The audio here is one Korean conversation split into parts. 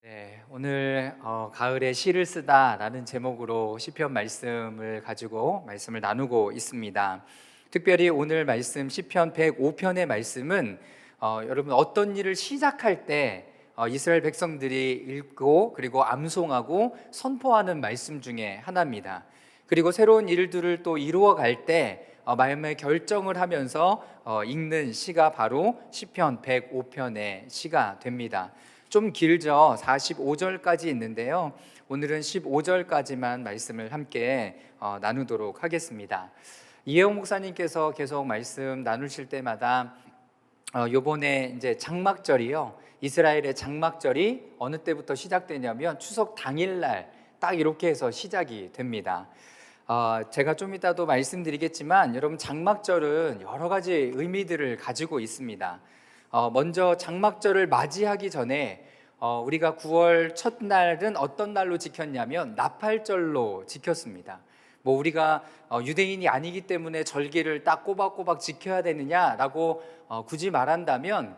네, 오늘 가을에 시를 쓰다라는 제목으로 시편 말씀을 가지고 말씀을 나누고 있습니다. 특별히 오늘 말씀 시편 105편의 말씀은 여러분 어떤 일을 시작할 때 이스라엘 백성들이 읽고 그리고 암송하고 선포하는 말씀 중에 하나입니다. 그리고 새로운 일들을 또 이루어 갈 때 마음의 결정을 하면서 읽는 시가 바로 시편 105편의 시가 됩니다. 좀 길죠. 45절까지 있는데요. 오늘은 15절까지만 말씀을 함께 나누도록 하겠습니다. 이혜영 목사님께서 계속 말씀 나누실 때마다 요번에 이제 장막절이요. 이스라엘의 장막절이 어느 때부터 시작되냐면 추석 당일날 딱 이렇게 해서 시작이 됩니다. 제가 좀 이따도 말씀드리겠지만 여러분 장막절은 여러 가지 의미들을 가지고 있습니다. 먼저 장막절을 맞이하기 전에 우리가 9월 첫날은 어떤 날로 지켰냐면 나팔절로 지켰습니다. 뭐 우리가 유대인이 아니기 때문에 절기를 딱 꼬박꼬박 지켜야 되느냐라고 굳이 말한다면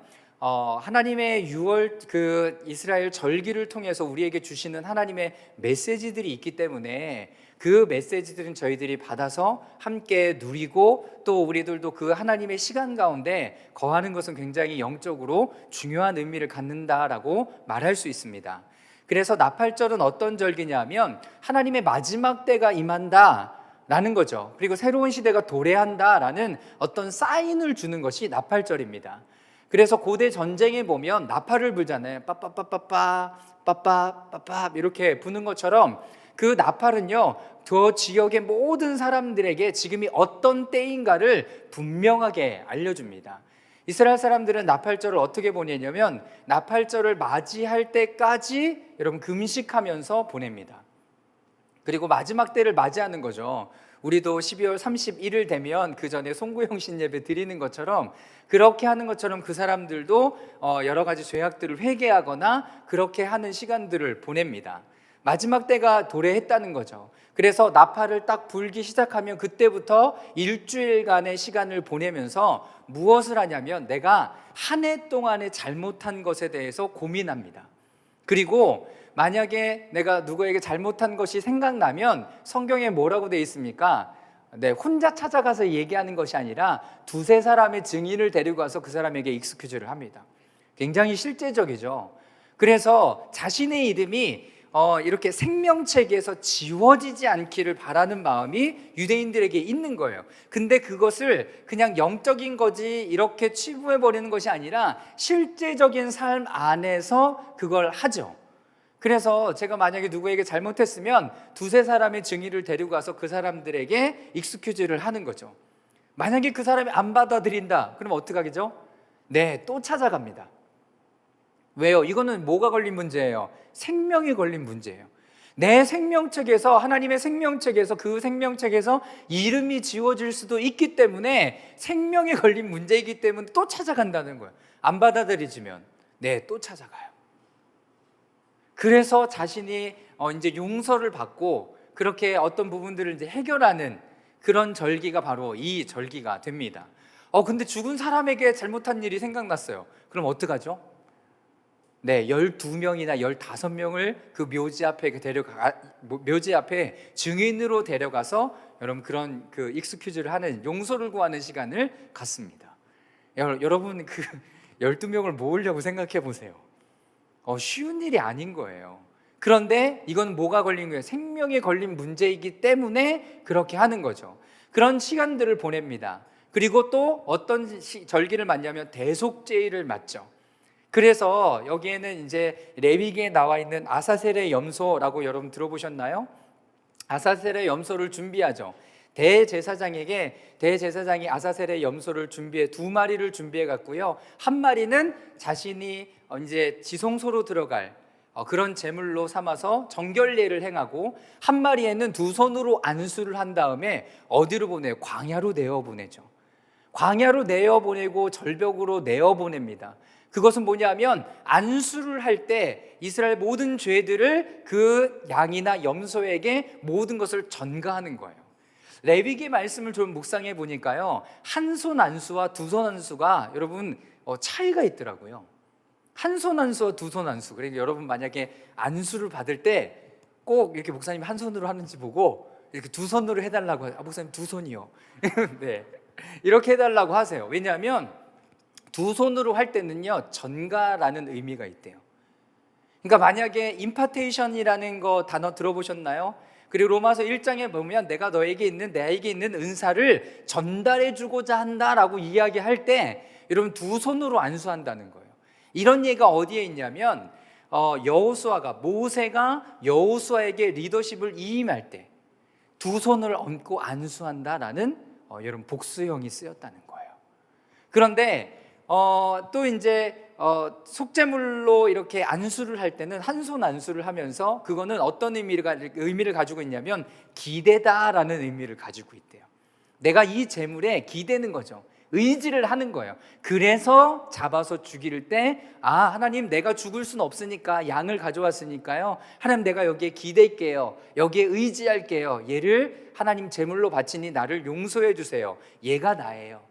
하나님의 6월 그 이스라엘 절기를 통해서 우리에게 주시는 하나님의 메시지들이 있기 때문에 그 메시지들은 저희들이 받아서 함께 누리고 또 우리들도 그 하나님의 시간 가운데 거하는 것은 굉장히 영적으로 중요한 의미를 갖는다라고 말할 수 있습니다. 그래서 나팔절은 어떤 절기냐면 하나님의 마지막 때가 임한다 라는 거죠. 그리고 새로운 시대가 도래한다라는 어떤 사인을 주는 것이 나팔절입니다. 그래서 고대 전쟁에 보면 나팔을 불잖아요. 빠빠빠빠빠 빠빠빠빠 이렇게 부는 것처럼 그 나팔은요 저 지역의 모든 사람들에게 지금이 어떤 때인가를 분명하게 알려줍니다. 이스라엘 사람들은 나팔절을 어떻게 보내냐면 나팔절을 맞이할 때까지 여러분 금식하면서 보냅니다. 그리고 마지막 때를 맞이하는 거죠. 우리도 12월 31일 되면 그 전에 송구영신 예배 드리는 것처럼 그렇게 하는 것처럼 그 사람들도 여러 가지 죄악들을 회개하거나 그렇게 하는 시간들을 보냅니다. 마지막 때가 도래했다는 거죠. 그래서 나팔을 딱 불기 시작하면 그때부터 일주일간의 시간을 보내면서 무엇을 하냐면 내가 한 해 동안에 잘못한 것에 대해서 고민합니다. 그리고 만약에 내가 누구에게 잘못한 것이 생각나면 성경에 뭐라고 되어 있습니까? 네, 혼자 찾아가서 얘기하는 것이 아니라 두세 사람의 증인을 데리고 가서 그 사람에게 익스큐즈를 합니다. 굉장히 실제적이죠. 그래서 자신의 이름이 이렇게 생명책에서 지워지지 않기를 바라는 마음이 유대인들에게 있는 거예요. 근데 그것을 그냥 영적인 거지 이렇게 치부해버리는 것이 아니라 실제적인 삶 안에서 그걸 하죠. 그래서 제가 만약에 누구에게 잘못했으면 두세 사람의 증인을 데리고 가서 그 사람들에게 익스큐즈를 하는 거죠. 만약에 그 사람이 안 받아들인다 그러면 어떡하겠죠? 네, 또 찾아갑니다. 왜요? 이거는 뭐가 걸린 문제예요? 생명이 걸린 문제예요. 내 생명책에서 하나님의 생명책에서 그 생명책에서 이름이 지워질 수도 있기 때문에 생명이 걸린 문제이기 때문에 또 찾아간다는 거예요. 안 받아들이지면 네, 또 찾아가요. 그래서 자신이 이제 용서를 받고 그렇게 어떤 부분들을 이제 해결하는 그런 절기가 바로 이 절기가 됩니다. 근데 죽은 사람에게 잘못한 일이 생각났어요. 그럼 어떡하죠? 네, 12명이나 15명을 그 묘지 앞에 증인으로 데려가서 여러분 그런 그 익스큐즈를 하는 용서를 구하는 시간을 갖습니다. 여러분 그 12명을 모으려고 생각해 보세요. 쉬운 일이 아닌 거예요. 그런데 이건 뭐가 걸린 거예요? 생명에 걸린 문제이기 때문에 그렇게 하는 거죠. 그런 시간들을 보냅니다. 그리고 또 어떤 절기를 맞냐면 대속죄일을 맞죠. 그래서 여기에는 이제 레위기에 나와 있는 아사셀의 염소라고 여러분 들어보셨나요? 아사셀의 염소를 준비하죠. 대제사장이 아사셀의 염소를 준비해 2마리를 준비해 갔고요. 한 마리는 자신이 이제 지성소로 들어갈 그런 제물로 삼아서 정결례를 행하고 한 마리에는 두 손으로 안수를 한 다음에 어디로 보내요? 광야로 내어 보내죠. 광야로 내어 보내고 절벽으로 내어 보냅니다. 그것은 뭐냐면 안수를 할 때 이스라엘 모든 죄들을 그 양이나 염소에게 모든 것을 전가하는 거예요. 레위기 말씀을 좀 묵상해 보니까요, 한 손 안수와 두 손 안수가 여러분 차이가 있더라고요. 한 손 안수와 두 손 안수. 그러니까 여러분 만약에 안수를 받을 때 꼭 이렇게 목사님이 한 손으로 하는지 보고 이렇게 두 손으로 해달라고 하세요. 목사님 두 손이요. 네, 이렇게 해달라고 하세요. 왜냐하면 두 손으로 할 때는요, 전가라는 의미가 있대요. 그러니까 만약에 임파테이션이라는 거 단어 들어보셨나요? 그리고 로마서 1장에 보면 내가 나에게 있는 은사를 전달해 주고자 한다라고 이야기할 때 여러분 두 손으로 안수한다는 거예요. 이런 예가 어디에 있냐면 모세가 여호수아에게 리더십을 이임할 때 두 손을 얹고 안수한다라는 여러분 복수형이 쓰였다는 거예요. 그런데 또 이제 속죄물로 이렇게 안수를 할 때는 한 손 안수를 하면서 그거는 어떤 의미를 가지고 있냐면 기대다라는 의미를 가지고 있대요. 내가 이 제물에 기대는 거죠. 의지를 하는 거예요. 그래서 잡아서 죽일 때 하나님 내가 죽을 수는 없으니까 양을 가져왔으니까요, 하나님 내가 여기에 기댈게요, 여기에 의지할게요, 얘를 하나님 제물로 바치니 나를 용서해 주세요, 얘가 나예요,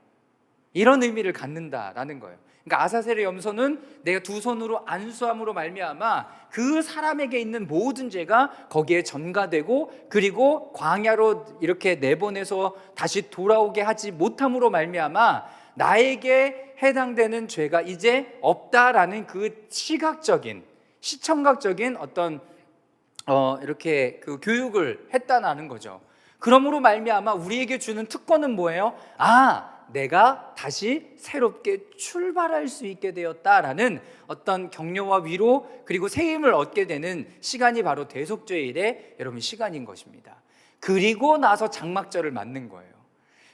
이런 의미를 갖는다라는 거예요. 그러니까 아사셀의 염소는 내가 두 손으로 안수함으로 말미암아 그 사람에게 있는 모든 죄가 거기에 전가되고, 그리고 광야로 이렇게 내보내서 다시 돌아오게 하지 못함으로 말미암아 나에게 해당되는 죄가 이제 없다라는 그 시청각적인 어떤 이렇게 그 교육을 했다는 거죠. 그러므로 말미암아 우리에게 주는 특권은 뭐예요? 내가 다시 새롭게 출발할 수 있게 되었다라는 어떤 격려와 위로, 그리고 새 힘을 얻게 되는 시간이 바로 대속죄일의 여러분 시간인 것입니다. 그리고 나서 장막절을 맞는 거예요.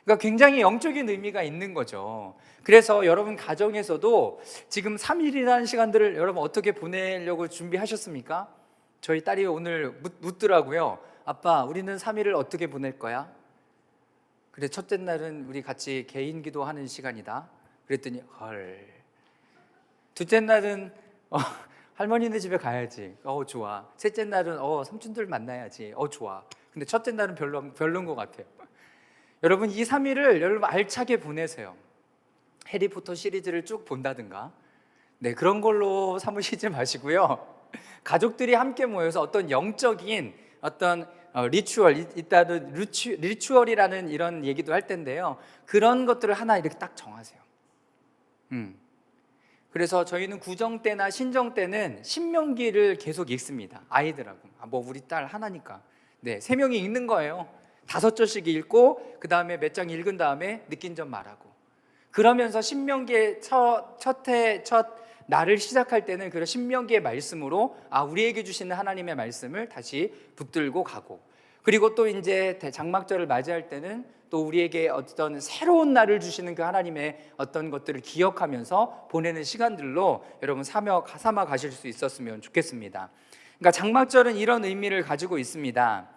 그러니까 굉장히 영적인 의미가 있는 거죠. 그래서 여러분 가정에서도 지금 3일이라는 시간들을 여러분 어떻게 보내려고 준비하셨습니까? 저희 딸이 오늘 묻더라고요. 아빠, 우리는 3일을 어떻게 보낼 거야? 그래, 첫째 날은 우리 같이 개인 기도하는 시간이다. 그랬더니 헐. 둘째 날은 할머니네 집에 가야지. 좋아. 셋째 날은 삼촌들 만나야지. 좋아. 근데 첫째 날은 별로인 것 같아요. 여러분 이 3일을 여러분 알차게 보내세요. 해리포터 시리즈를 쭉 본다든가, 네, 그런 걸로 삼으시지 마시고요. 가족들이 함께 모여서 어떤 영적인 어떤 리추얼이라는 이런 얘기도 할 텐데요, 그런 것들을 하나 이렇게 딱 정하세요. 그래서 저희는 구정 때나 신정 때는 신명기를 계속 읽습니다. 아이들하고. 우리 딸 하나니까. 네, 3명이 읽는 거예요. 5절씩 읽고 그 다음에 몇 장 읽은 다음에 느낀 점 말하고. 그러면서 신명기의 첫 날을 시작할 때는 그 신명기의 말씀으로 우리에게 주시는 하나님의 말씀을 다시 붙들고 가고, 그리고 또 이제 장막절을 맞이할 때는 또 우리에게 어떤 새로운 날을 주시는 그 하나님의 어떤 것들을 기억하면서 보내는 시간들로 여러분 삼아 가실 수 있었으면 좋겠습니다. 그러니까 장막절은 이런 의미를 가지고 있습니다.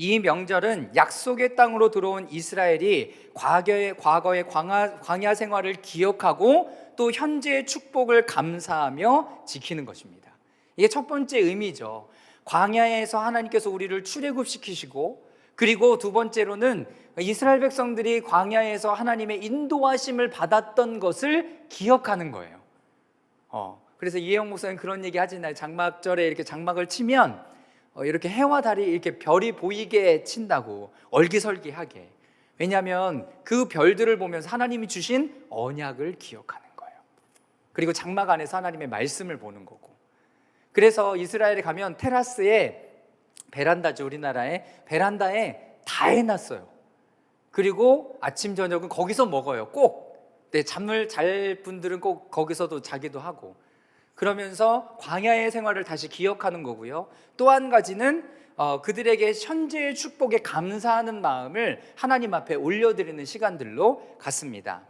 이 명절은 약속의 땅으로 들어온 이스라엘이 과거의 광야 생활을 기억하고 또 현재의 축복을 감사하며 지키는 것입니다. 이게 첫 번째 의미죠. 광야에서 하나님께서 우리를 출애굽시키시고, 그리고 두 번째로는 이스라엘 백성들이 광야에서 하나님의 인도하심을 받았던 것을 기억하는 거예요. 그래서 이혜영 목사님 그런 얘기 하잖아요. 장막절에 이렇게 장막을 치면 이렇게 해와 달이 이렇게 별이 보이게 친다고, 얼기설기하게. 왜냐하면 그 별들을 보면서 하나님이 주신 언약을 기억하는 거예요. 그리고 장막 안에서 하나님의 말씀을 보는 거고. 그래서 이스라엘에 가면 테라스에, 베란다죠, 우리나라에 베란다에 다 해놨어요. 그리고 아침 저녁은 거기서 먹어요. 꼭. 네, 잠을 잘 분들은 꼭 거기서도 자기도 하고. 그러면서 광야의 생활을 다시 기억하는 거고요. 또 한 가지는 그들에게 현재의 축복에 감사하는 마음을 하나님 앞에 올려드리는 시간들로 갔습니다.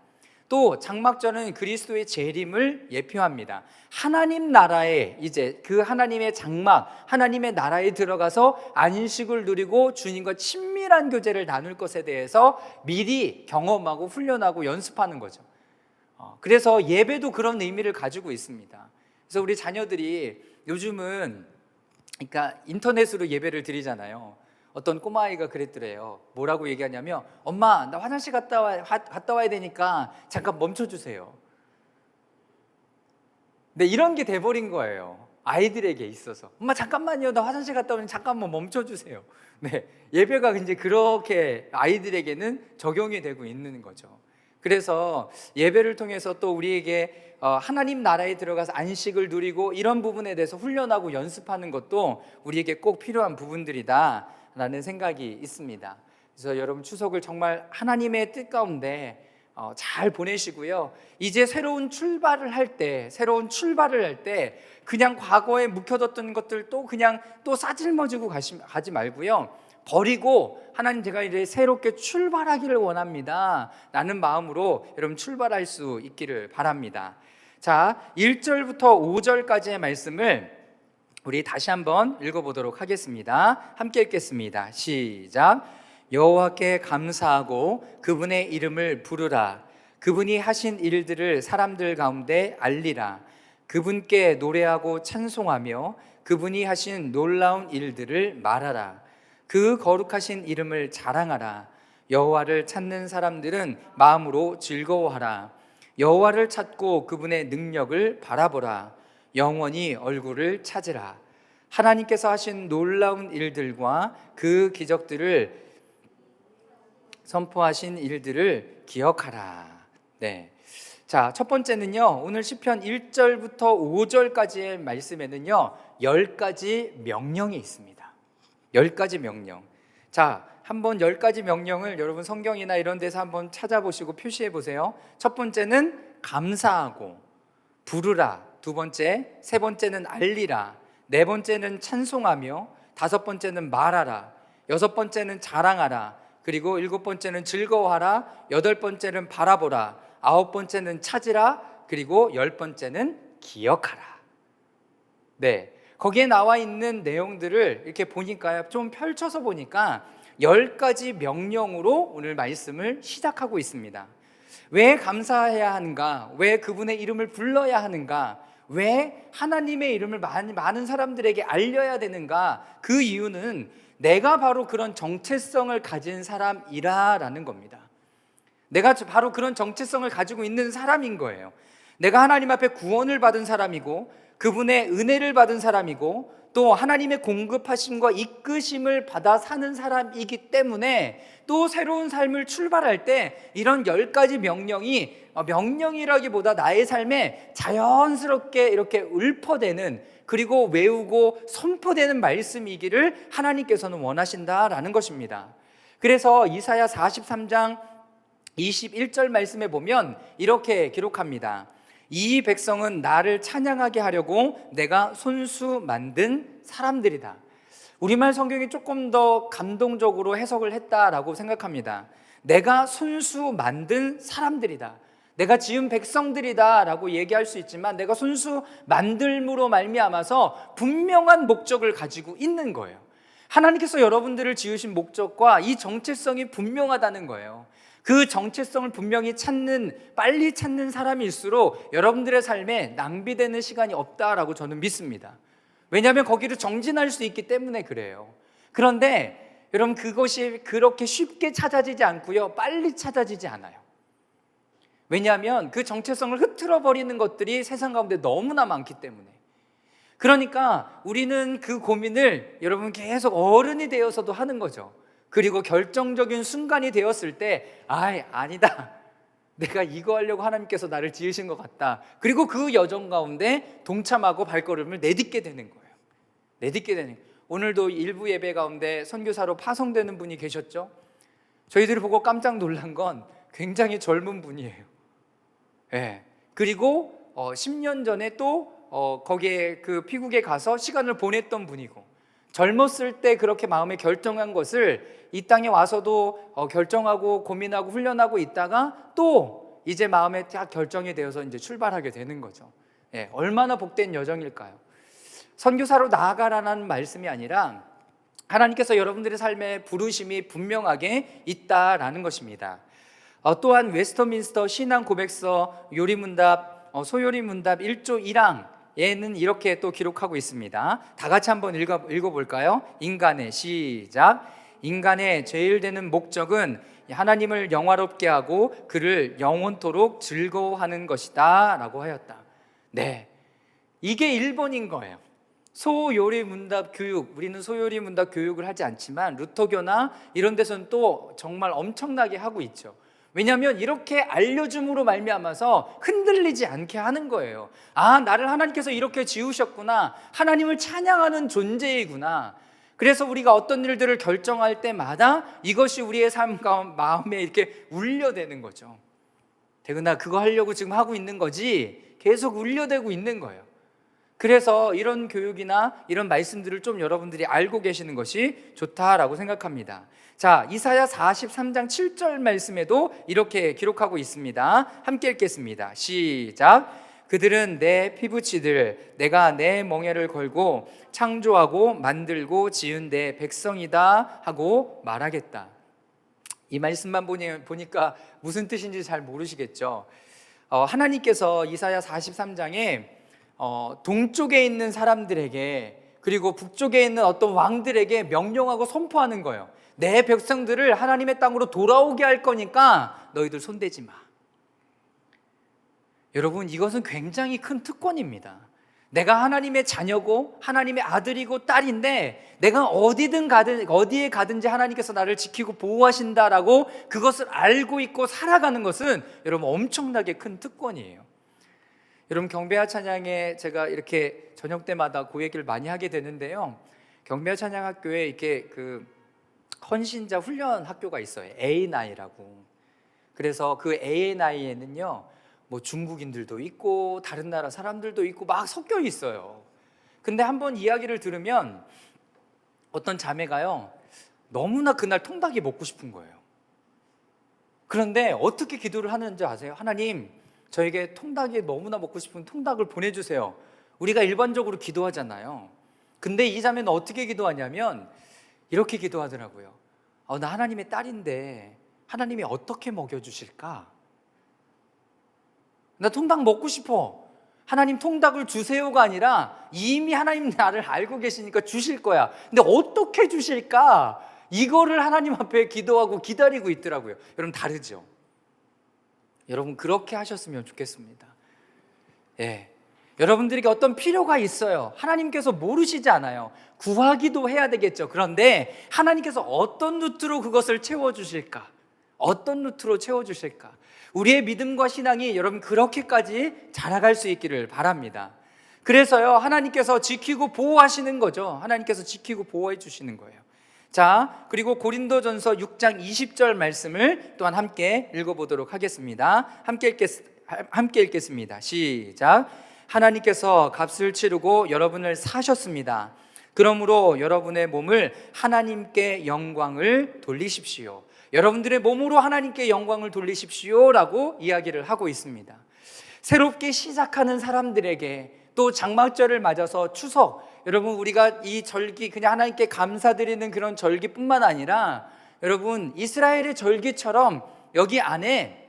또 장막절은 그리스도의 재림을 예표합니다. 하나님 나라에, 이제 그 하나님의 장막, 하나님의 나라에 들어가서 안식을 누리고 주님과 친밀한 교제를 나눌 것에 대해서 미리 경험하고 훈련하고 연습하는 거죠. 그래서 예배도 그런 의미를 가지고 있습니다. 그래서 우리 자녀들이 요즘은 그러니까 인터넷으로 예배를 드리잖아요. 어떤 꼬마아이가 그랬더래요. 뭐라고 얘기하냐면, 엄마, 나 화장실 갔다 와야 되니까 잠깐 멈춰주세요. 네, 이런 게 돼버린 거예요. 아이들에게 있어서. 엄마 잠깐만요, 나 화장실 갔다 오면 잠깐만 멈춰주세요. 네, 예배가 이제 그렇게 아이들에게는 적용이 되고 있는 거죠. 그래서 예배를 통해서 또 우리에게 하나님 나라에 들어가서 안식을 누리고 이런 부분에 대해서 훈련하고 연습하는 것도 우리에게 꼭 필요한 부분들이다라는 생각이 있습니다. 그래서 여러분 추석을 정말 하나님의 뜻 가운데 잘 보내시고요. 이제 새로운 출발을 할 때 그냥 과거에 묵혀뒀던 것들 또 그냥 또 싸질머지고 가지 말고요. 버리고 하나님, 제가 이제 새롭게 출발하기를 원합니다 라는 마음으로 여러분 출발할 수 있기를 바랍니다. 자, 1절부터 5절까지의 말씀을 우리 다시 한번 읽어보도록 하겠습니다. 함께 읽겠습니다. 시작. 여호와께 감사하고 그분의 이름을 부르라. 그분이 하신 일들을 사람들 가운데 알리라. 그분께 노래하고 찬송하며 그분이 하신 놀라운 일들을 말하라. 그 거룩하신 이름을 자랑하라. 여호와를 찾는 사람들은 마음으로 즐거워하라. 여호와를 찾고 그분의 능력을 바라보라. 영원히 얼굴을 찾으라. 하나님께서 하신 놀라운 일들과 그 기적들을 선포하신 일들을 기억하라. 네. 자, 첫 번째는요, 오늘 시편 1절부터 5절까지의 말씀에는요 10가지 명령이 있습니다. 10가지 명령. 자, 한번 10가지 명령을 여러분 성경이나 이런 데서 한번 찾아보시고 표시해 보세요. 첫 번째는 감사하고 부르라. 두 번째, 세 번째는 알리라. 네 번째는 찬송하며, 다섯 번째는 말하라. 여섯 번째는 자랑하라. 그리고 일곱 번째는 즐거워하라. 여덟 번째는 바라보라. 아홉 번째는 찾으라. 그리고 열 번째는 기억하라. 네, 거기에 나와 있는 내용들을 이렇게 보니까, 좀 펼쳐서 보니까 10가지 명령으로 오늘 말씀을 시작하고 있습니다. 왜 감사해야 하는가? 왜 그분의 이름을 불러야 하는가? 왜 하나님의 이름을 많은 사람들에게 알려야 되는가? 그 이유는 내가 바로 그런 정체성을 가진 사람이라라는 겁니다. 내가 바로 그런 정체성을 가지고 있는 사람인 거예요. 내가 하나님 앞에 구원을 받은 사람이고, 그분의 은혜를 받은 사람이고, 또 하나님의 공급하심과 이끄심을 받아 사는 사람이기 때문에 또 새로운 삶을 출발할 때 이런 10가지 명령이, 명령이라기보다 나의 삶에 자연스럽게 이렇게 읊어대는, 그리고 외우고 선포되는 말씀이기를 하나님께서는 원하신다라는 것입니다. 그래서 이사야 43장 21절 말씀에 보면 이렇게 기록합니다. 이 백성은 나를 찬양하게 하려고 내가 손수 만든 사람들이다. 우리말 성경이 조금 더 감동적으로 해석을 했다라고 생각합니다. 내가 손수 만든 사람들이다. 내가 지은 백성들이다 라고 얘기할 수 있지만, 내가 손수 만들므로 말미암아서 분명한 목적을 가지고 있는 거예요. 하나님께서 여러분들을 지으신 목적과 이 정체성이 분명하다는 거예요. 그 정체성을 분명히 빨리 찾는 사람일수록 여러분들의 삶에 낭비되는 시간이 없다라고 저는 믿습니다. 왜냐하면 거기를 정진할 수 있기 때문에 그래요. 그런데 여러분, 그것이 그렇게 쉽게 찾아지지 않고요, 빨리 찾아지지 않아요. 왜냐하면 그 정체성을 흐트러 버리는 것들이 세상 가운데 너무나 많기 때문에. 그러니까 우리는 그 고민을 여러분 계속 어른이 되어서도 하는 거죠. 그리고 결정적인 순간이 되었을 때, 아니다, 내가 이거 하려고 하나님께서 나를 지으신 것 같다. 그리고 그 여정 가운데 동참하고 발걸음을 내딛게 되는 거예요. 내딛게 되는 거예요. 오늘도 일부 예배 가운데 선교사로 파송되는 분이 계셨죠. 저희들이 보고 깜짝 놀란 건 굉장히 젊은 분이에요. 예. 그리고 10년 전에 또 거기에 그 피국에 가서 시간을 보냈던 분이고, 젊었을 때 그렇게 마음에 결정한 것을 이 땅에 와서도 결정하고 고민하고 훈련하고 있다가 또 이제 마음에 딱 결정이 되어서 이제 출발하게 되는 거죠. 예, 얼마나 복된 여정일까요? 선교사로 나아가라는 말씀이 아니라 하나님께서 여러분들의 삶에 부르심이 분명하게 있다라는 것입니다. 또한 웨스터민스터 신앙 고백서 요리문답 소요리문답 1조 1항에는 이렇게 또 기록하고 있습니다. 다 같이 한번 읽어볼까요? 인간의, 시작. 인간의 제일 되는 목적은 하나님을 영화롭게 하고 그를 영원토록 즐거워하는 것이다 라고 하였다. 네, 이게 일본인 거예요. 소요리 문답 교육, 우리는 소요리 문답 교육을 하지 않지만 루터교나 이런 데서는 또 정말 엄청나게 하고 있죠. 왜냐하면 이렇게 알려줌으로 말미암아서 흔들리지 않게 하는 거예요. 아, 나를 하나님께서 이렇게 지으셨구나, 하나님을 찬양하는 존재이구나. 그래서 우리가 어떤 일들을 결정할 때마다 이것이 우리의 삶과 마음에 이렇게 울려대는 거죠. 대근아, 그거 하려고 지금 하고 있는 거지? 계속 울려대고 있는 거예요. 그래서 이런 교육이나 이런 말씀들을 좀 여러분들이 알고 계시는 것이 좋다라고 생각합니다. 자, 이사야 43장 7절 말씀에도 이렇게 기록하고 있습니다. 함께 읽겠습니다. 시작. 그들은 내 피부치들, 내가 내 멍에를 걸고 창조하고 만들고 지은 내 백성이다 하고 말하겠다. 이 말씀만 보니까 무슨 뜻인지 잘 모르시겠죠. 하나님께서 이사야 43장에 동쪽에 있는 사람들에게, 그리고 북쪽에 있는 어떤 왕들에게 명령하고 선포하는 거예요. 내 백성들을 하나님의 땅으로 돌아오게 할 거니까 너희들 손대지 마. 여러분, 이것은 굉장히 큰 특권입니다. 내가 하나님의 자녀고 하나님의 아들이고 딸인데 내가 어디든 가든 어디에 가든지 하나님께서 나를 지키고 보호하신다라고 그것을 알고 있고 살아가는 것은 여러분 엄청나게 큰 특권이에요. 여러분, 경배와 찬양에 제가 이렇게 저녁 때마다 그 얘기를 많이 하게 되는데요. 경배와 찬양학교에 이렇게 그 헌신자 훈련 학교가 있어요. ANI라고. 그래서 그 ANI에는요, 뭐 중국인들도 있고 다른 나라 사람들도 있고 막 섞여 있어요. 근데 한번 이야기를 들으면 어떤 자매가요, 너무나 그날 통닭이 먹고 싶은 거예요. 그런데 어떻게 기도를 하는지 아세요? 하나님, 저에게 통닭이 너무나 먹고 싶은 통닭을 보내주세요. 우리가 일반적으로 기도하잖아요. 근데 이 자매는 어떻게 기도하냐면 이렇게 기도하더라고요. 나 하나님의 딸인데 하나님이 어떻게 먹여주실까? 나 통닭 먹고 싶어. 하나님, 통닭을 주세요가 아니라 이미 하나님 나를 알고 계시니까 주실 거야. 근데 어떻게 주실까? 이거를 하나님 앞에 기도하고 기다리고 있더라고요. 여러분, 다르죠? 여러분, 그렇게 하셨으면 좋겠습니다. 예. 여러분들에게 어떤 필요가 있어요. 하나님께서 모르시지 않아요. 구하기도 해야 되겠죠. 그런데 하나님께서 어떤 루트로 그것을 채워주실까? 어떤 루트로 채워주실까? 우리의 믿음과 신앙이 여러분 그렇게까지 자라갈 수 있기를 바랍니다. 그래서요, 하나님께서 지키고 보호하시는 거죠. 하나님께서 지키고 보호해 주시는 거예요. 자, 그리고 고린도전서 6장 20절 말씀을 또한 함께 읽어보도록 하겠습니다. 함께 읽겠습니다. 시작. 하나님께서 값을 치르고 여러분을 사셨습니다. 그러므로 여러분의 몸을 하나님께 영광을 돌리십시오. 여러분들의 몸으로 하나님께 영광을 돌리십시오라고 이야기를 하고 있습니다. 새롭게 시작하는 사람들에게, 또 장막절을 맞아서 추석, 여러분 우리가 이 절기 그냥 하나님께 감사드리는 그런 절기뿐만 아니라 여러분 이스라엘의 절기처럼 여기 안에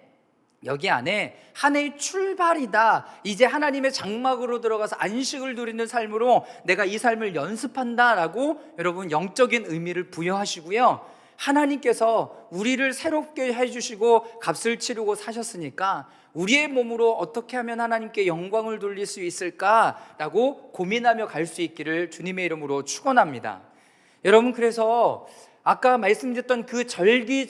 한 해의 출발이다. 이제 하나님의 장막으로 들어가서 안식을 누리는 삶으로 내가 이 삶을 연습한다라고 여러분 영적인 의미를 부여하시고요. 하나님께서 우리를 새롭게 해주시고 값을 치르고 사셨으니까 우리의 몸으로 어떻게 하면 하나님께 영광을 돌릴 수 있을까라고 고민하며 갈 수 있기를 주님의 이름으로 축원합니다. 여러분, 그래서 아까 말씀드렸던 그 절기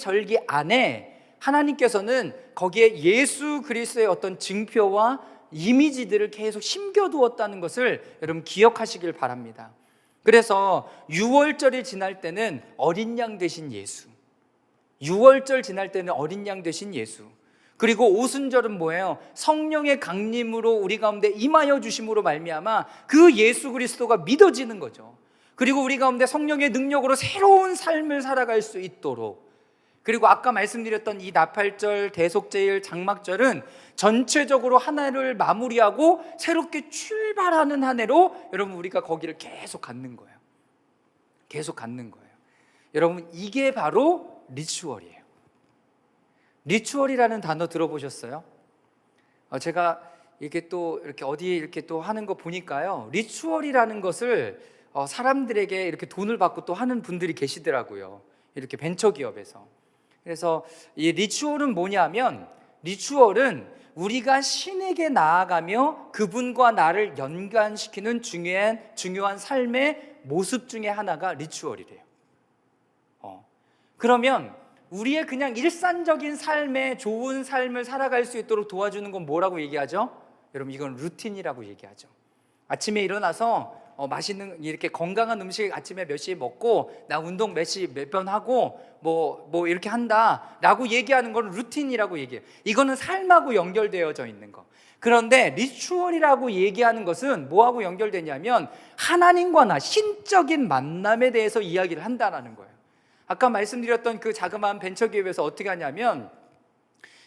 안에 하나님께서는 거기에 예수 그리스도의 어떤 증표와 이미지들을 계속 심겨두었다는 것을 여러분 기억하시길 바랍니다. 그래서 6월절이 지날 때는 어린 양 되신 예수, 6월절 지날 때는 어린 양 되신 예수, 그리고 오순절은 뭐예요? 성령의 강림으로 우리 가운데 임하여 주심으로 말미암아 그 예수 그리스도가 믿어지는 거죠. 그리고 우리 가운데 성령의 능력으로 새로운 삶을 살아갈 수 있도록, 그리고 아까 말씀드렸던 이 나팔절, 대속제일, 장막절은 전체적으로 한 해를 마무리하고 새롭게 출발하는 한 해로 여러분 우리가 거기를 계속 갖는 거예요. 계속 갖는 거예요. 여러분, 이게 바로 리추얼이에요. 리추얼이라는 단어 들어보셨어요? 제가 이렇게 또 이렇게 어디 이렇게 또 하는 거 보니까요, 리추얼이라는 것을 사람들에게 이렇게 돈을 받고 또 하는 분들이 계시더라고요. 이렇게 벤처기업에서. 그래서 이 리추얼은 뭐냐면, 리추얼은 우리가 신에게 나아가며 그분과 나를 연관시키는 중요한 삶의 모습 중에 하나가 리추얼이래요. 그러면 우리의 그냥 일상적인 삶에 좋은 삶을 살아갈 수 있도록 도와주는 건 뭐라고 얘기하죠? 여러분, 이건 루틴이라고 얘기하죠. 아침에 일어나서 맛있는 이렇게 건강한 음식 아침에 몇 시에 먹고 나 운동 몇 번 하고 뭐 이렇게 한다라고 얘기하는 건 루틴이라고 얘기해요. 이거는 삶하고 연결되어져 있는 거. 그런데 리추얼이라고 얘기하는 것은 뭐하고 연결되냐면 하나님과 나 신적인 만남에 대해서 이야기를 한다라는 거예요. 아까 말씀드렸던 그 자그마한 벤처기업에서 어떻게 하냐면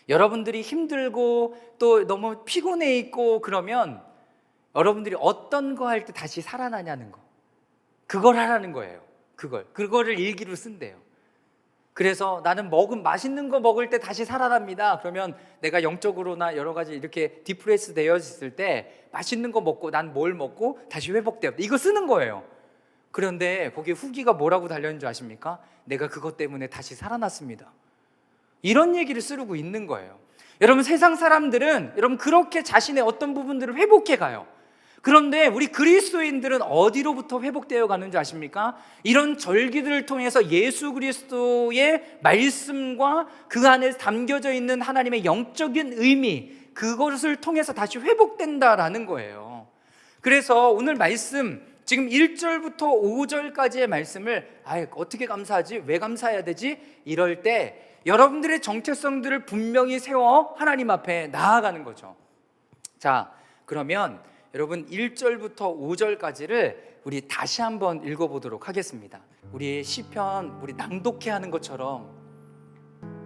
여러분들이 힘들고 또 너무 피곤해 있고 그러면 여러분들이 어떤 거 할 때 다시 살아나냐는 거, 그걸 하라는 거예요. 그거를 일기로 쓴대요. 그래서 나는 맛있는 거 먹을 때 다시 살아납니다. 그러면 내가 영적으로나 여러 가지 이렇게 디프레스 되어 있을 때 맛있는 거 먹고 난 뭘 먹고 다시 회복돼요. 이거 쓰는 거예요. 그런데 거기 후기가 뭐라고 달려있는 줄 아십니까? 내가 그것 때문에 다시 살아났습니다. 이런 얘기를 쓰고 있는 거예요. 여러분, 세상 사람들은 여러분 그렇게 자신의 어떤 부분들을 회복해 가요. 그런데 우리 그리스도인들은 어디로부터 회복되어 가는 줄 아십니까? 이런 절기들을 통해서 예수 그리스도의 말씀과 그 안에 담겨져 있는 하나님의 영적인 의미, 그것을 통해서 다시 회복된다라는 거예요. 그래서 오늘 말씀 지금 1절부터 5절까지의 말씀을 어떻게 감사하지? 왜 감사해야 되지? 이럴 때 여러분들의 정체성들을 분명히 세워 하나님 앞에 나아가는 거죠. 자, 그러면 여러분 1절부터 5절까지를 우리 다시 한번 읽어보도록 하겠습니다. 우리 시편 우리 낭독해 하는 것처럼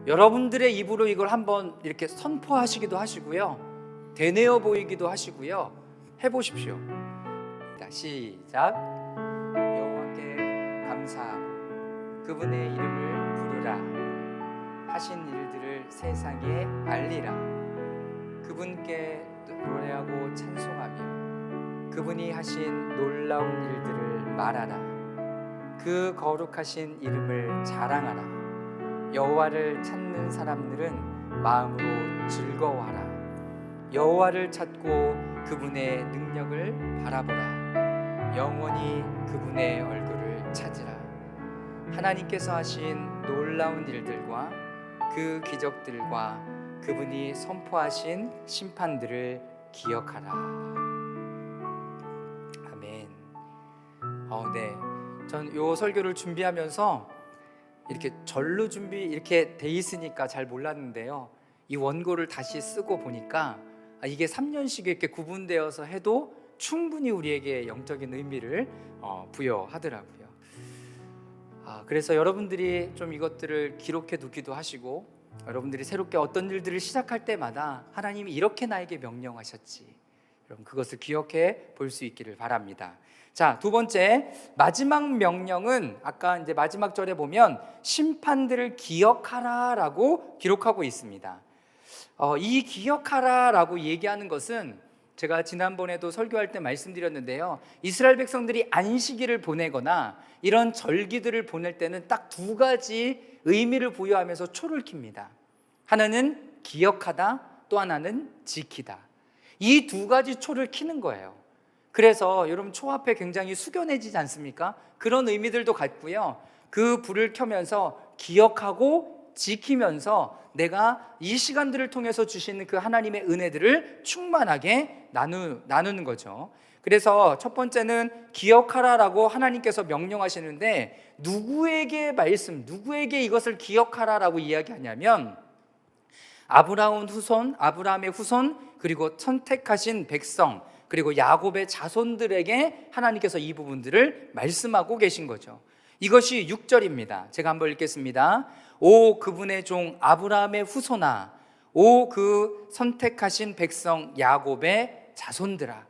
여러분들의 입으로 이걸 한번 이렇게 선포하시기도 하시고요, 되뇌어 보이기도 하시고요, 해보십시오. 시작. 여호와께 감사하고 그분의 이름을 부르라. 하신 일들을 세상에 알리라. 그분께 노래하고 찬송하며 그분이 하신 놀라운 일들을 말하라. 그 거룩하신 이름을 자랑하라. 여호와를 찾는 사람들은 마음으로 즐거워하라. 여호와를 찾고 그분의 능력을 바라보라. 영원히 그분의 얼굴을 찾으라. 하나님께서 하신 놀라운 일들과 그 기적들과 그분이 선포하신 심판들을 기억하라. 아멘. 네. 전 요 설교를 준비하면서 이렇게 절로 준비 이렇게 돼 있으니까 잘 몰랐는데요, 이 원고를 다시 쓰고 보니까 이게 3년씩 이렇게 구분되어서 해도 충분히 우리에게 영적인 의미를 부여하더라고요. 그래서 여러분들이 좀 이것들을 기록해 두기도 하시고, 여러분들이 새롭게 어떤 일들을 시작할 때마다 하나님이 이렇게 나에게 명령하셨지, 여러분 그것을 기억해 볼 수 있기를 바랍니다. 자, 두 번째 마지막 명령은 아까 이제 마지막 절에 보면 심판들을 기억하라라고 기록하고 있습니다. 이 기억하라라고 얘기하는 것은 제가 지난번에도 설교할 때 말씀드렸는데요, 이스라엘 백성들이 안식일을 보내거나 이런 절기들을 보낼 때는 딱 두 가지 의미를 부여하면서 초를 킵니다. 하나는 기억하다, 또 하나는 지키다. 이 두 가지 초를 켜는 거예요. 그래서 여러분 초 앞에 굉장히 숙연해지지 않습니까? 그런 의미들도 같고요, 그 불을 켜면서 기억하고 지키면서 내가 이 시간들을 통해서 주시는 그 하나님의 은혜들을 충만하게 나누는 거죠. 그래서 첫 번째는 기억하라라고 하나님께서 명령하시는데, 누구에게 이것을 기억하라라고 이야기하냐면 아브라함의 후손, 그리고 선택하신 백성, 그리고 야곱의 자손들에게 하나님께서 이 부분들을 말씀하고 계신 거죠. 이것이 6절입니다. 제가 한번 읽겠습니다. 오 그분의 종 아브라함의 후손아, 오 그 선택하신 백성 야곱의 자손들아.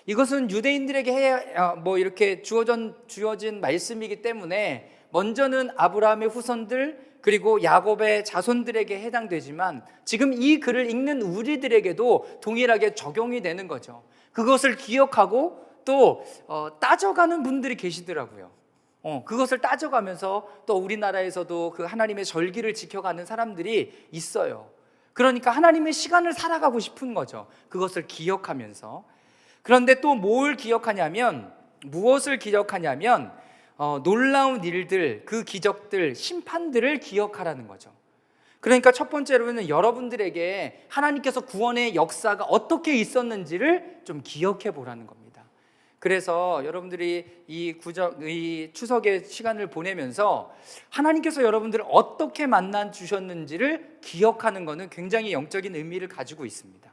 이것은 유대인들에게 이렇게 주어진 말씀이기 때문에 먼저는 아브라함의 후손들 그리고 야곱의 자손들에게 해당되지만, 지금 이 글을 읽는 우리들에게도 동일하게 적용이 되는 거죠. 그것을 기억하고 또 따져가는 분들이 계시더라고요. 그것을 따져가면서 또 우리나라에서도 그 하나님의 절기를 지켜가는 사람들이 있어요. 그러니까 하나님의 시간을 살아가고 싶은 거죠. 그것을 기억하면서. 그런데 또 뭘 기억하냐면, 무엇을 기억하냐면 놀라운 일들, 그 기적들, 심판들을 기억하라는 거죠. 그러니까 첫 번째로는 여러분들에게 하나님께서 구원의 역사가 어떻게 있었는지를 좀 기억해 보라는 겁니다. 그래서 여러분들이 이 추석의 시간을 보내면서 하나님께서 여러분들을 어떻게 만나 주셨는지를 기억하는 것은 굉장히 영적인 의미를 가지고 있습니다.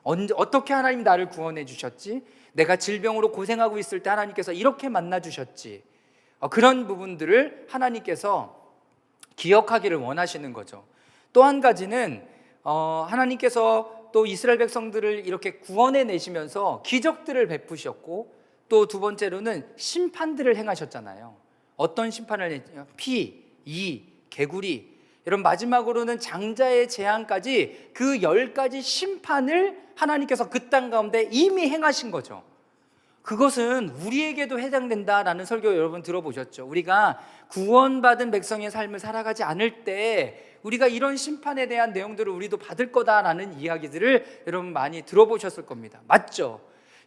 어떻게 하나님 나를 구원해 주셨지? 내가 질병으로 고생하고 있을 때 하나님께서 이렇게 만나 주셨지? 그런 부분들을 하나님께서 기억하기를 원하시는 거죠. 또 한 가지는 하나님께서 또 이스라엘 백성들을 이렇게 구원해 내시면서 기적들을 베푸셨고, 또 두 번째로는 심판들을 행하셨잖아요. 어떤 심판을 했냐? 피, 이, 개구리, 이런 마지막으로는 장자의 재앙까지 그 10가지 심판을 하나님께서 그 땅 가운데 이미 행하신 거죠. 그것은 우리에게도 해당된다라는 설교 여러분 들어보셨죠? 우리가 구원받은 백성의 삶을 살아가지 않을 때 우리가 이런 심판에 대한 내용들을 우리도 받을 거다라는 이야기들을 여러분 많이 들어보셨을 겁니다. 맞죠?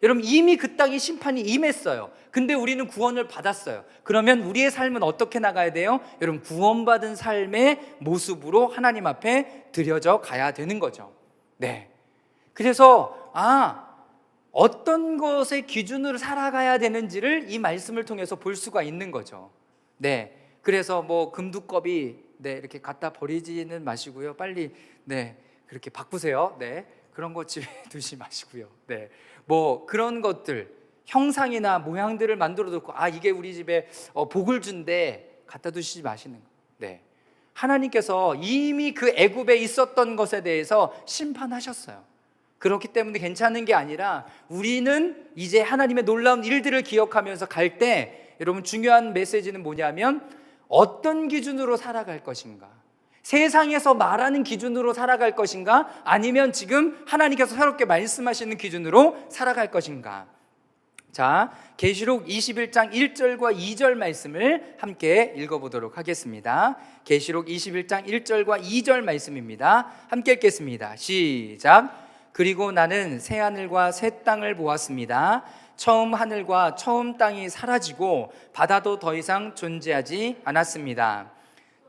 여러분 이미 그 땅에 심판이 임했어요. 근데 우리는 구원을 받았어요. 그러면 우리의 삶은 어떻게 나가야 돼요? 여러분 구원받은 삶의 모습으로 하나님 앞에 드려져 가야 되는 거죠. 네. 그래서 어떤 것의 기준으로 살아가야 되는지를 이 말씀을 통해서 볼 수가 있는 거죠. 네. 그래서 뭐 금두껍이 이렇게 갖다 버리지는 마시고요. 빨리 그렇게 바꾸세요. 그런 거 집에 두지 마시고요. 뭐 그런 것들, 형상이나 모양들을 만들어 놓고 이게 우리 집에 복을 준대 갖다 두시지 마시는 거. 하나님께서 이미 그 애굽에 있었던 것에 대해서 심판하셨어요. 그렇기 때문에 괜찮은 게 아니라 우리는 이제 하나님의 놀라운 일들을 기억하면서 갈 때 여러분 중요한 메시지는 뭐냐면 어떤 기준으로 살아갈 것인가? 세상에서 말하는 기준으로 살아갈 것인가? 아니면 지금 하나님께서 새롭게 말씀하시는 기준으로 살아갈 것인가? 자, 계시록 21장 1절과 2절 말씀을 함께 읽어보도록 하겠습니다. 계시록 21장 1절과 2절 말씀입니다. 함께 읽겠습니다. 시작. 그리고 나는 새 하늘과 새 땅을 보았습니다. 처음 하늘과 처음 땅이 사라지고 바다도 더 이상 존재하지 않았습니다.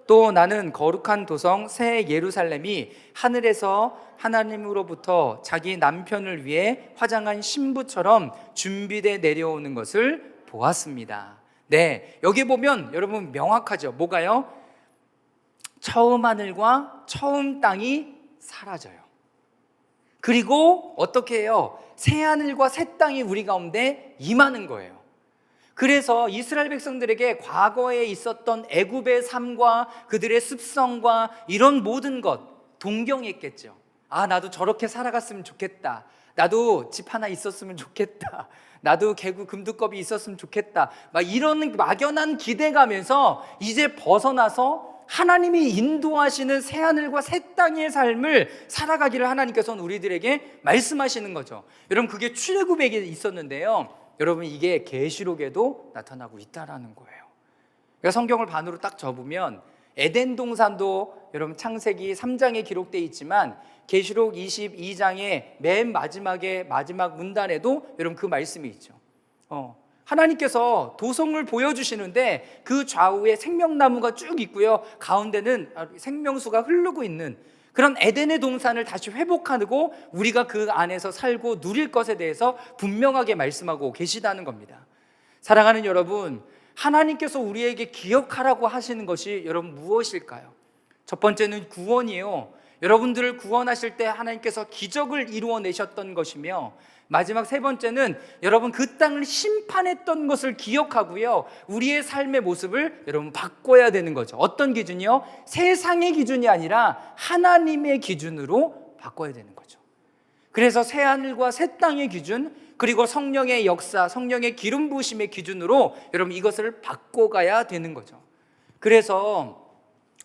또 나는 거룩한 도성 새 예루살렘이 하늘에서 하나님으로부터 자기 남편을 위해 화장한 신부처럼 준비돼 내려오는 것을 보았습니다. 여기 보면 여러분 명확하죠. 뭐가요? 처음 하늘과 처음 땅이 사라져요. 그리고 어떻게 해요? 새 하늘과 새 땅이 우리 가운데 임하는 거예요. 그래서 이스라엘 백성들에게 과거에 있었던 애굽의 삶과 그들의 습성과 이런 모든 것 동경했겠죠. 나도 저렇게 살아갔으면 좋겠다. 나도 집 하나 있었으면 좋겠다. 나도 개구 금두껍이 있었으면 좋겠다. 이런 막연한 기대감에서 이제 벗어나서 하나님이 인도하시는 새하늘과 새 땅의 삶을 살아가기를 하나님께서는 우리들에게 말씀하시는 거죠. 여러분 그게 출애굽에 있었는데요, 여러분 이게 계시록에도 나타나고 있다라는 거예요. 그러니까 성경을 반으로 딱 접으면 에덴 동산도 여러분 창세기 3장에 기록되어 있지만 계시록 22장의 맨 마지막 문단에도 여러분 그 말씀이 있죠. 하나님께서 도성을 보여주시는데 그 좌우에 생명나무가 쭉 있고요, 가운데는 생명수가 흐르고 있는 그런 에덴의 동산을 다시 회복하고 우리가 그 안에서 살고 누릴 것에 대해서 분명하게 말씀하고 계시다는 겁니다. 사랑하는 여러분, 하나님께서 우리에게 기억하라고 하시는 것이 여러분 무엇일까요? 첫 번째는 구원이에요. 여러분들을 구원하실 때 하나님께서 기적을 이루어내셨던 것이며, 마지막 세 번째는 여러분 그 땅을 심판했던 것을 기억하고요, 우리의 삶의 모습을 여러분 바꿔야 되는 거죠. 어떤 기준이요? 세상의 기준이 아니라 하나님의 기준으로 바꿔야 되는 거죠. 그래서 새 하늘과 새 땅의 기준, 그리고 성령의 역사, 성령의 기름 부으심의 기준으로 여러분 이것을 바꿔가야 되는 거죠. 그래서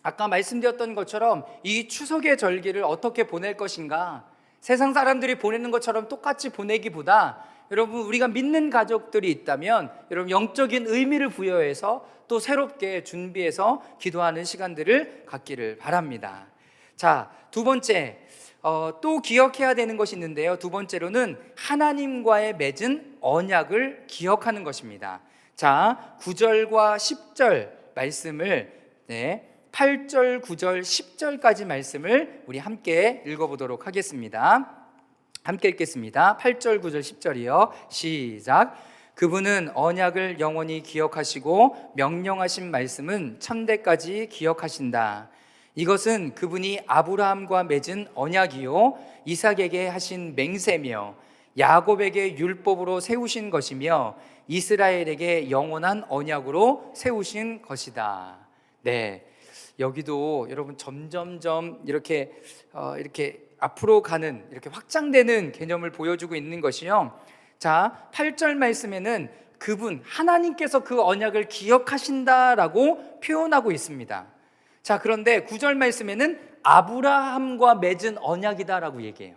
아까 말씀드렸던 것처럼 이 추석의 절기를 어떻게 보낼 것인가, 세상 사람들이 보내는 것처럼 똑같이 보내기보다 여러분 우리가 믿는 가족들이 있다면 여러분 영적인 의미를 부여해서 또 새롭게 준비해서 기도하는 시간들을 갖기를 바랍니다. 자, 두 번째, 또 기억해야 되는 것이 있는데요. 두 번째로는 하나님과의 맺은 언약을 기억하는 것입니다. 자, 9절과 10절 말씀을 8절, 9절, 10절까지 말씀을 우리 함께 읽어보도록 하겠습니다. 함께 읽겠습니다. 8절, 9절, 10절이요. 시작. 그분은 언약을 영원히 기억하시고 명령하신 말씀은 천대까지 기억하신다. 이것은 그분이 아브라함과 맺은 언약이요 이삭에게 하신 맹세며 야곱에게 율법으로 세우신 것이며 이스라엘에게 영원한 언약으로 세우신 것이다. 네, 여기도 여러분 점점점 이렇게 앞으로 가는, 이렇게 확장되는 개념을 보여주고 있는 것이요. 자, 8절 말씀에는 그분 하나님께서 그 언약을 기억하신다라고 표현하고 있습니다. 자, 그런데 9절 말씀에는 아브라함과 맺은 언약이다라고 얘기해요.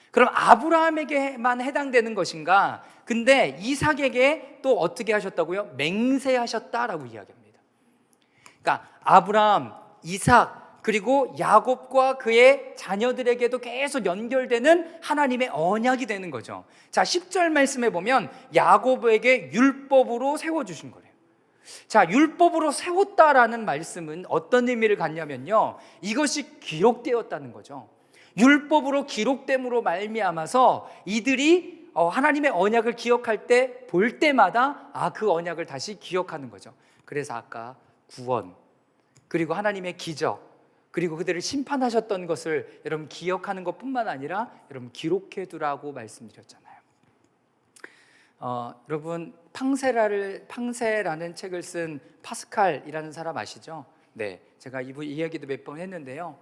그럼 아브라함에게만 해당되는 것인가? 근데 이삭에게 또 어떻게 하셨다고요? 맹세하셨다라고 이야기합니다. 그러니까 아브라함, 이삭, 그리고 야곱과 그의 자녀들에게도 계속 연결되는 하나님의 언약이 되는 거죠. 자, 10절 말씀에 보면 야곱에게 율법으로 세워주신 거래요. 자, 율법으로 세웠다라는 말씀은 어떤 의미를 갖냐면요, 이것이 기록되었다는 거죠. 율법으로 기록됨으로 말미암아서 이들이 하나님의 언약을 기억할 때, 볼 때마다 그 언약을 다시 기억하는 거죠. 그래서 아까 구원, 그리고 하나님의 기적, 그리고 그들을 심판하셨던 것을 여러분 기억하는 것뿐만 아니라 여러분 기록해 두라고 말씀드렸잖아요. 여러분 팡세라는 책을 쓴 파스칼이라는 사람 아시죠? 네, 제가 이 이야기도 몇 번 했는데요.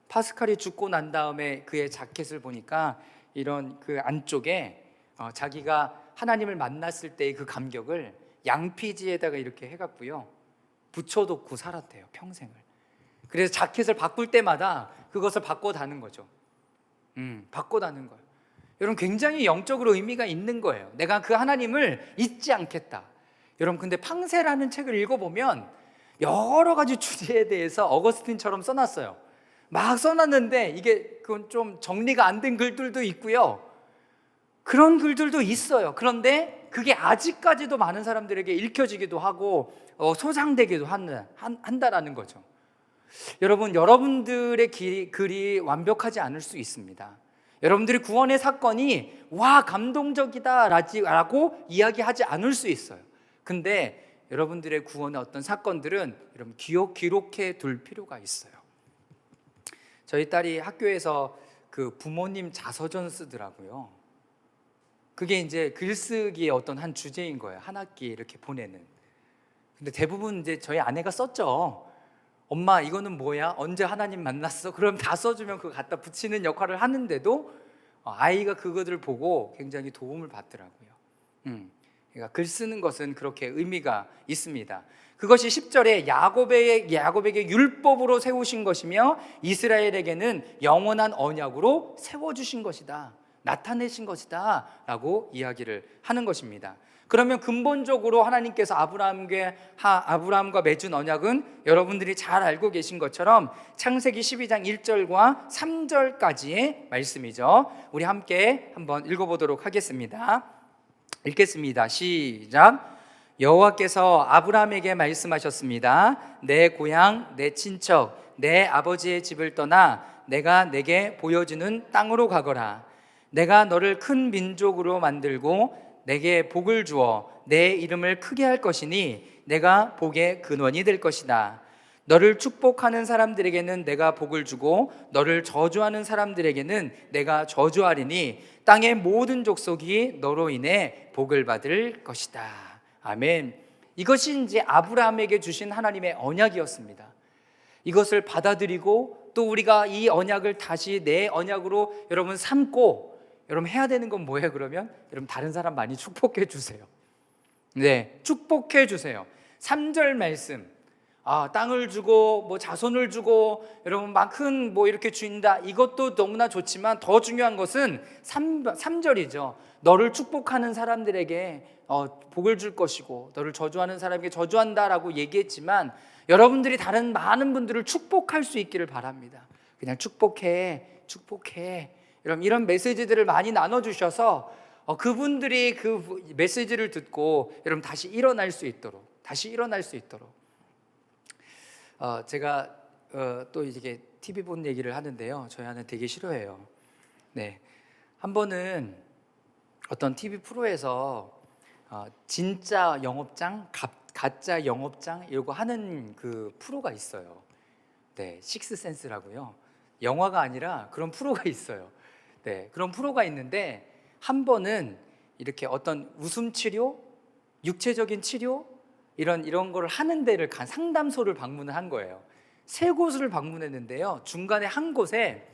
파스칼이 죽고 난 다음에 그의 자켓을 보니까 이런 그 안쪽에 자기가 하나님을 만났을 때의 그 감격을 양피지에다가 이렇게 해갖고요 붙여놓고 살았대요, 평생을. 그래서 자켓을 바꿀 때마다 그것을 바꿔다는 거죠. 바꿔다는 거예요. 여러분 굉장히 영적으로 의미가 있는 거예요. 내가 그 하나님을 잊지 않겠다. 여러분 근데 팡세라는 책을 읽어보면 여러 가지 주제에 대해서 어거스틴처럼 써놨어요. 막 써놨는데 이게 그건 좀 정리가 안 된 글들도 있고요, 그런 글들도 있어요. 그런데 그게 아직까지도 많은 사람들에게 읽혀지기도 하고 소장되기도 한다라는 거죠. 여러분, 여러분들의 글이 완벽하지 않을 수 있습니다. 여러분들이 구원의 사건이 와 감동적이다 라고 이야기하지 않을 수 있어요. 근데 여러분들의 구원의 어떤 사건들은 여러분 기록해 둘 필요가 있어요. 저희 딸이 학교에서 그 부모님 자서전 쓰더라고요. 그게 이제 글쓰기의 어떤 한 주제인 거예요. 한 학기 이렇게 보내는. 근데 대부분 이제 저희 아내가 썼죠. 엄마 이거는 뭐야? 언제 하나님 만났어? 그럼 다 써주면 그거 갖다 붙이는 역할을 하는데도 아이가 그것을 보고 굉장히 도움을 받더라고요. 그러니까 글 쓰는 것은 그렇게 의미가 있습니다. 그것이 10절에 야곱에게 율법으로 세우신 것이며 이스라엘에게는 영원한 언약으로 세워주신 것이다, 나타내신 것이다 라고 이야기를 하는 것입니다. 그러면 근본적으로 하나님께서 아브라함과 맺은 언약은 여러분들이 잘 알고 계신 것처럼 창세기 12장 1절과 3절까지의 말씀이죠. 우리 함께 한번 읽어보도록 하겠습니다. 읽겠습니다. 시작. 여호와께서 아브라함에게 말씀하셨습니다. 내 고향, 내 친척, 내 아버지의 집을 떠나 내가 내게 보여주는 땅으로 가거라. 내가 너를 큰 민족으로 만들고 내게 복을 주어 내 이름을 크게 할 것이니 내가 복의 근원이 될 것이다. 너를 축복하는 사람들에게는 내가 복을 주고 너를 저주하는 사람들에게는 내가 저주하리니 땅의 모든 족속이 너로 인해 복을 받을 것이다. 아멘. 이것이 이제 아브라함에게 주신 하나님의 언약이었습니다. 이것을 받아들이고 또 우리가 이 언약을 다시 내 언약으로 여러분 삼고, 여러분 해야 되는 건 뭐예요? 그러면 여러분 다른 사람 많이 축복해 주세요. 네, 축복해 주세요. 3절 말씀, 땅을 주고 뭐 자손을 주고 여러분 막 큰 뭐 이렇게 준다, 이것도 너무나 좋지만 더 중요한 것은 3절이죠. 너를 축복하는 사람들에게 복을 줄 것이고 너를 저주하는 사람에게 저주한다라고 얘기했지만 여러분들이 다른 많은 분들을 축복할 수 있기를 바랍니다. 그냥 축복해, 축복해. 이런 메시지들을 많이 나눠주셔서 그분들이 그 메시지를 듣고 여러분 다시 일어날 수 있도록, 제가 또 이게 TV 본 얘기를 하는데요, 저희 아는 되게 싫어해요. 네, 한 번은 어떤 TV 프로에서 진짜 영업장, 가짜 영업장 이거 하는 그 프로가 있어요. 네, 식스센스라고요. 영화가 아니라 그런 프로가 있어요. 네, 그런 프로가 있는데 한 번은 이렇게 어떤 웃음 치료, 육체적인 치료 이런 거를 하는 데를 간 상담소를 방문을 한 거예요. 세 곳을 방문했는데요, 중간에 한 곳에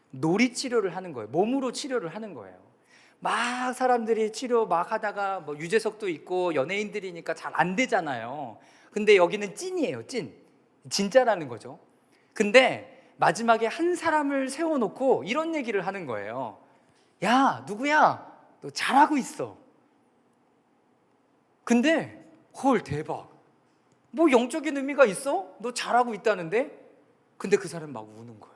놀이 치료를 하는 거예요. 몸으로 치료를 하는 거예요. 막 사람들이 치료 막 하다가 뭐 유재석도 있고 연예인들이니까 잘 안 되잖아요. 근데 여기는 찐이에요, 진짜라는 거죠. 근데 마지막에 한 사람을 세워놓고 이런 얘기를 하는 거예요. 야, 누구야? 너 잘하고 있어. 근데 헐, 대박. 뭐 영적인 의미가 있어? 너 잘하고 있다는데? 근데 그 사람 막 우는 거예요.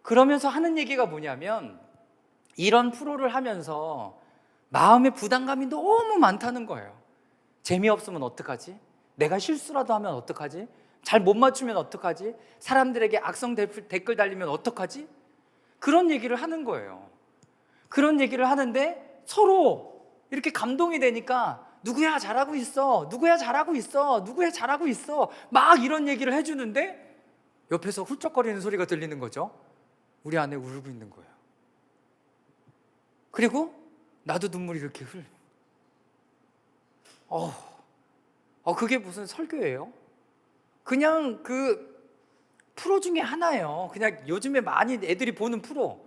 그러면서 하는 얘기가 뭐냐면 이런 프로를 하면서 마음의 부담감이 너무 많다는 거예요. 재미없으면 어떡하지? 내가 실수라도 하면 어떡하지? 잘 못 맞추면 어떡하지? 사람들에게 악성 댓글 달리면 어떡하지? 그런 얘기를 하는 거예요. 그런 얘기를 하는데 서로 이렇게 감동이 되니까 누구야 잘하고 있어, 누구야 잘하고 있어, 누구야 잘하고 있어 막 이런 얘기를 해주는데 옆에서 훌쩍거리는 소리가 들리는 거죠. 우리 아내 울고 있는 거예요. 그리고 나도 눈물이 이렇게 그게 무슨 설교예요? 그냥 그 프로 중에 하나예요. 그냥 요즘에 많이 애들이 보는 프로.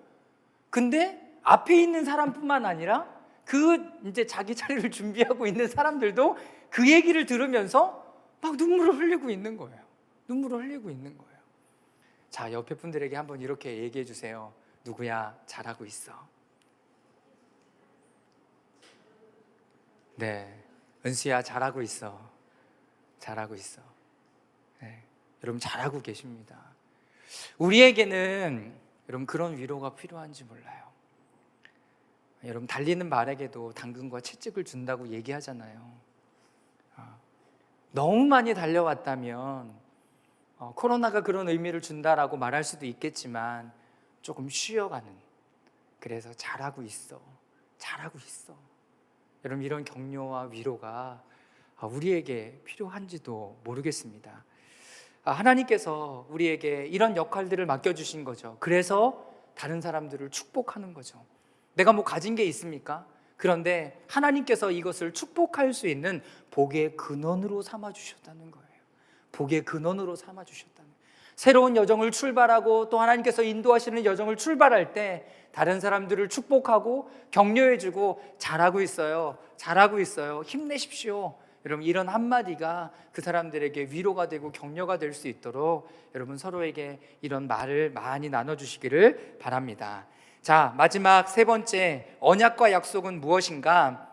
근데 앞에 있는 사람뿐만 아니라 그 이제 자기 자리를 준비하고 있는 사람들도 그 얘기를 들으면서 막 눈물을 흘리고 있는 거예요. 자, 옆에 분들에게 한번 이렇게 얘기해 주세요. 누구야, 잘하고 있어. 네, 은수야, 잘하고 있어. 네, 여러분 잘하고 계십니다. 우리에게는 여러분 그런 위로가 필요한지 몰라요. 여러분 달리는 말에게도 당근과 채찍을 준다고 얘기하잖아요. 너무 많이 달려왔다면 코로나가 그런 의미를 준다라고 말할 수도 있겠지만 조금 쉬어가는, 그래서 잘하고 있어. 여러분 이런 격려와 위로가 우리에게 필요한지도 모르겠습니다. 하나님께서 우리에게 이런 역할들을 맡겨주신 거죠. 그래서 다른 사람들을 축복하는 거죠. 내가 뭐 가진 게 있습니까? 그런데 하나님께서 이것을 축복할 수 있는 복의 근원으로 삼아주셨다는 거예요. 새로운 여정을 출발하고 또 하나님께서 인도하시는 여정을 출발할 때 다른 사람들을 축복하고 격려해주고 잘하고 있어요, 힘내십시오. 여러분 이런 한마디가 그 사람들에게 위로가 되고 격려가 될 수 있도록 여러분 서로에게 이런 말을 많이 나눠주시기를 바랍니다. 자, 마지막 세 번째 언약과 약속은 무엇인가?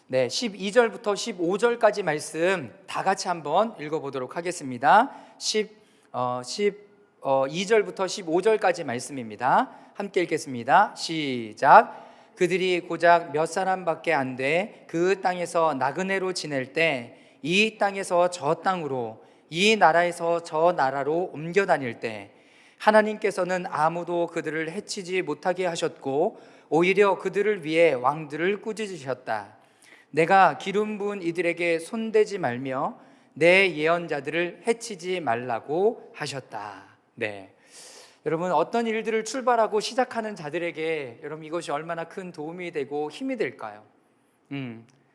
네, 12절부터 15절까지 말씀 다 같이 한번 읽어보도록 하겠습니다. 12절부터 15절까지 말씀입니다. 함께 읽겠습니다. 시작. 그들이 고작 몇 사람밖에 안 돼 그 땅에서 나그네로 지낼 때 이 땅에서 저 땅으로, 이 나라에서 저 나라로 옮겨 다닐 때 하나님께서는 아무도 그들을 해치지 못하게 하셨고 오히려 그들을 위해 왕들을 꾸짖으셨다. 내가 기름 부은 이들에게 손대지 말며 내 예언자들을 해치지 말라고 하셨다. 네, 여러분 어떤 일들을 출발하고 시작하는 자들에게 여러분 이것이 얼마나 큰 도움이 되고 힘이 될까요?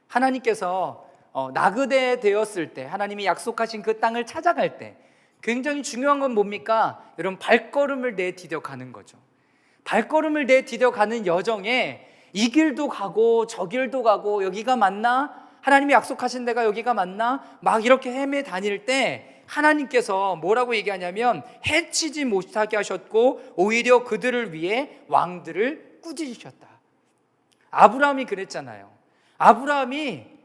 하나님께서 나그네 되었을 때, 하나님이 약속하신 그 땅을 찾아갈 때 굉장히 중요한 건 뭡니까? 여러분 발걸음을 내디뎌 가는 거죠. 발걸음을 내디뎌 가는 여정에 이 길도 가고 저 길도 가고 여기가 맞나? 하나님이 약속하신 데가 여기가 맞나? 막 이렇게 헤매 다닐 때 하나님께서 뭐라고 얘기하냐면 해치지 못하게 하셨고 오히려 그들을 위해 왕들을 꾸짖으셨다. 아브라함이 그랬잖아요. 아브라함이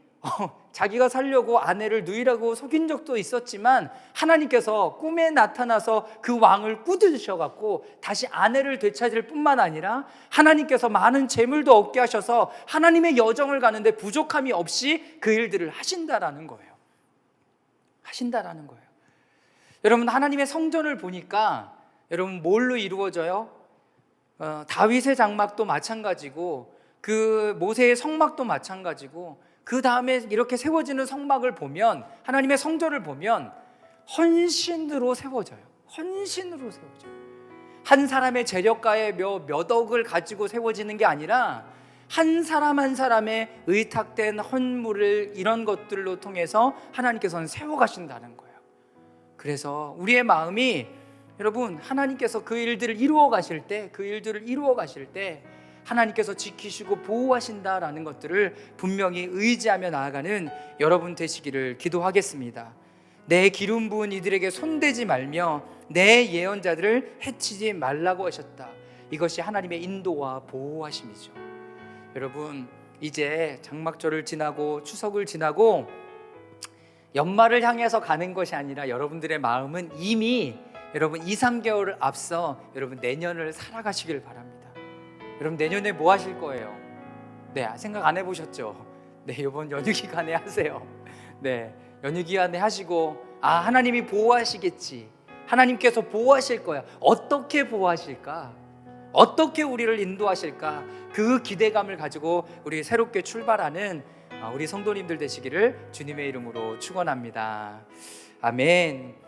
자기가 살려고 아내를 누이라고 속인 적도 있었지만 하나님께서 꿈에 나타나서 그 왕을 꾸짖으셔갖고 다시 아내를 되찾을 뿐만 아니라 하나님께서 많은 재물도 얻게 하셔서 하나님의 여정을 가는데 부족함이 없이 그 일들을 하신다라는 거예요. 하신다라는 거예요. 여러분, 하나님의 성전을 보니까 여러분 뭘로 이루어져요? 다윗의 장막도 마찬가지고 그 모세의 성막도 마찬가지고 그 다음에 이렇게 세워지는 성막을 보면, 하나님의 성전을 보면 헌신으로 세워져요. 헌신으로 세워져요. 한 사람의 재력가의 몇 억을 가지고 세워지는 게 아니라 한 사람 한 사람의 의탁된 헌물을, 이런 것들로 통해서 하나님께서는 세워가신다는 거예요. 그래서 우리의 마음이, 여러분, 하나님께서 그 일들을 이루어 가실 때, 하나님께서 지키시고 보호하신다라는 것들을 분명히 의지하며 나아가는 여러분 되시기를 기도하겠습니다. 내 기름 부은 이들에게 손대지 말며 내 예언자들을 해치지 말라고 하셨다. 이것이 하나님의 인도와 보호하심이죠. 여러분, 이제 장막절을 지나고 추석을 지나고 연말을 향해서 가는 것이 아니라 여러분들의 마음은 이미 여러분 2, 3개월을 앞서 여러분 내년을 살아가시길 바랍니다. 여러분, 내년에 뭐 하실 거예요? 네, 생각 안 해보셨죠? 네, 이번 연휴 기간에 하세요. 네, 연휴 기간에 하시고, 하나님이 보호하시겠지, 하나님께서 보호하실 거야. 어떻게 보호하실까? 어떻게 우리를 인도하실까? 그 기대감을 가지고 우리 새롭게 출발하는 우리 성도님들 되시기를 주님의 이름으로 축원합니다. 아멘.